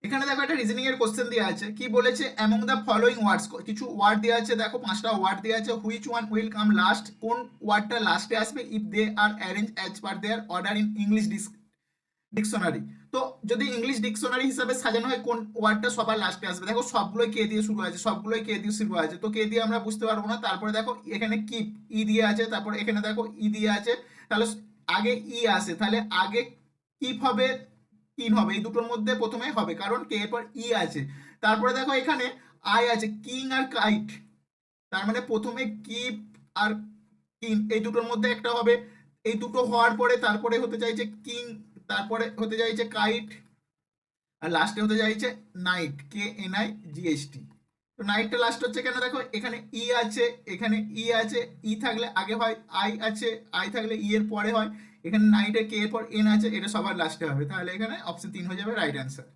এখানে দেখো একটা রিজনিং এর কোশ্চেন দেওয়া আছে, কি বলেছে, অ্যামং দ্য ফলোইং ওয়ার্ডস, কিছু ওয়ার্ড দেওয়া আছে, দেখো 5টা ওয়ার্ড দেওয়া আছে, which one will come last, কোন ওয়ার্ডটা লাস্টে আসবে, if they are arrange as per their order in English dictionary. তো যদি ইংলিশ ডিকশনারি হিসাবে সাজানো হয় কোন ওয়ার্ডটা সবার লাস্টে আসবে। দেখো সবগুলোই কে দিয়ে শুরু আছে, সবগুলোই কে দিয়ে শুরু আছে, তো কে দিয়ে আমরা বুঝতে পারবো না। তারপরে দেখো এখানে কিপ ই দিয়ে আছে, তারপরে এখানে দেখো ই দিয়ে আছে, তাহলে আগে ই আসে, তাহলে আগে কিপ হবে, কিন হবে, এই দুটোর মধ্যে প্রথমে হবে, কারণ কে এর পর ই আছে। তারপরে দেখো এখানে আই আছে, কিং আর কাইট, তার মানে প্রথমে কিপ আর কিং এই দুটোর মধ্যে একটা হবে। এই দুটো হওয়ার পরে তারপরে হতে চাইছে কিং, তারপরে হতে চাইছে কাইট, আর লাস্টে হতে চাইছে নাইট, KNIGHT। তো নাইটটা লাস্ট হচ্ছে কেন, দেখো এখানে ই আছে, এখানে ই আছে, ই থাকলে আগে হয়, আই আছে, আই থাকলে ই এর পরে হয়, এখানে নাইটে কে এর পর এন আছে, এটা সবার লাস্টে হবে, তাহলে এখানে অপশন 3 হয়ে যাবে রাইট অ্যান্সার।